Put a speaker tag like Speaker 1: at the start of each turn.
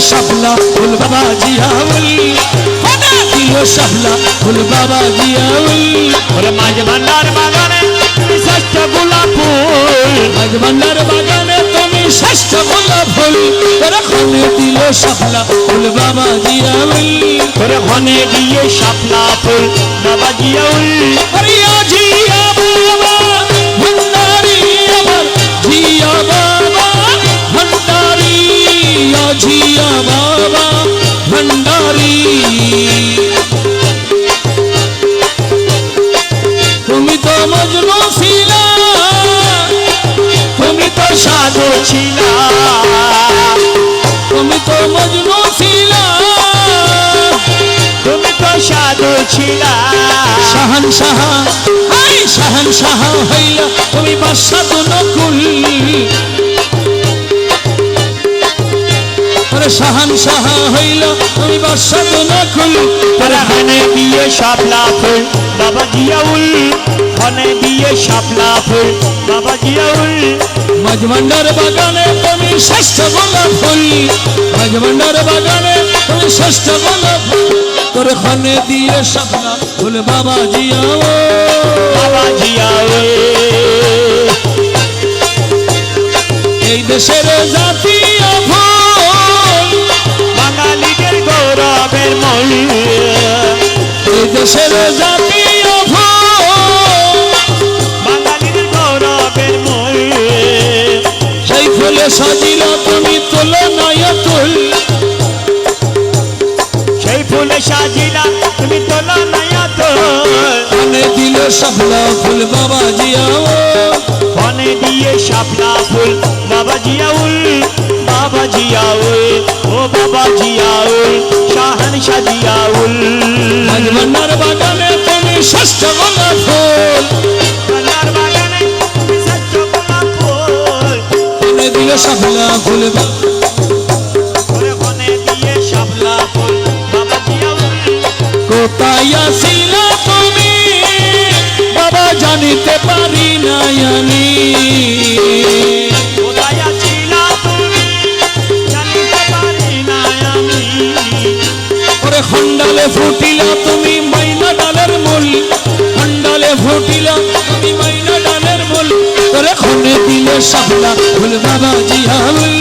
Speaker 1: শাপলা ফুল বাবা জিয়াউল খনে দিল শাপলা ফুল বাবা জিয়াউল
Speaker 2: ওরে মাঝ ভান্ডার বাগানে তুমি শ্রেষ্ঠ গোলাপ ফুল
Speaker 1: মাঝ ভান্ডার বাগানে তুমি শ্রেষ্ঠ গোলাপ ফুল তোরা খনে দিল শাপলা ফুল বাবা জিয়াউল
Speaker 2: ওরে খনে দিয়ে শাপলা ফুল বাবা জিয়াউল
Speaker 1: হরিয়া জিয়া বাবা ভান্ডারি আমার জিয়া বাবা ভান্ডারি জিয়া বাবা ভান্ডারি তুমি তো মজনু ছিলা
Speaker 2: তুমি তো সাধু ছিলা
Speaker 1: তুমি তো মজনু ছিলা
Speaker 2: তুমি তো সাধু ছিলা
Speaker 1: শাহানশাহ হাই শাহানশাহ হইলা তুমি বাদশা তো নকুল আরে শাহানশাহ হইলা তুমি বাদশা তো নকুল
Speaker 2: ওরে খনে দিয়ে শাপলা ফুল বাবা জিয়াউল খনে দিয়ে শাপলা ফুল বাবা জিয়াউল
Speaker 1: মাঝভান্ডার বাগানে তুমি শ্রেষ্ঠ গোলাপ ফুল মাঝভান্ডার বাগানে তুমি শ্রেষ্ঠ গোলাপ ফুল তোর খনে দিয়ে শাপলা ফুল বাবা জিয়াও
Speaker 2: বাবা জিয়াউল
Speaker 1: এই দেশের জাতীয় ফুল
Speaker 2: বাঙালিদের গৌরবের মূল
Speaker 1: এই দেশের জাতীয় ফুল
Speaker 2: বাঙালিদের গৌরবের মূল
Speaker 1: সেই ফুলে সাজিলা তুমি তোলো নয়তুল
Speaker 2: সেই ফুলে সাজিলা তুমি তোলো নয়তুল
Speaker 1: খনে দিল শাপলা ফুল বাবা জিয়াও
Speaker 2: খনে দিয়ে শাপলা ফুল বাবা জিয়াউল বাবা জিয়াউল ও বাবা জিয়াউল শাহানশাহ জিয়াউল
Speaker 1: মাঝভান্ডার বাগানে তুমি শ্রেষ্ঠ গোলাপ ফুল
Speaker 2: ভান্ডার বাগানে তুমি শ্রেষ্ঠ গোলাপ ফুল
Speaker 1: খনে দিল শাপলা ফুল
Speaker 2: ওরে খনে দিয়ে শাপলা ফুল বাবা জিয়াউল
Speaker 1: কোথায় আসিলা তুমি বাবা জানিতে পারি নাই আমি
Speaker 2: কোথায় আছিলা তুমি জানিতে পারি না আমি
Speaker 1: ওরে খন্ডালে ফুটিলা তুমি মাইনা ডালের মূল খন্ডালে ফুটিলা তুমি মাইনা ডালের মূল ওরে খনে দিলে শাপলা ফুল বাবা জিয়াউল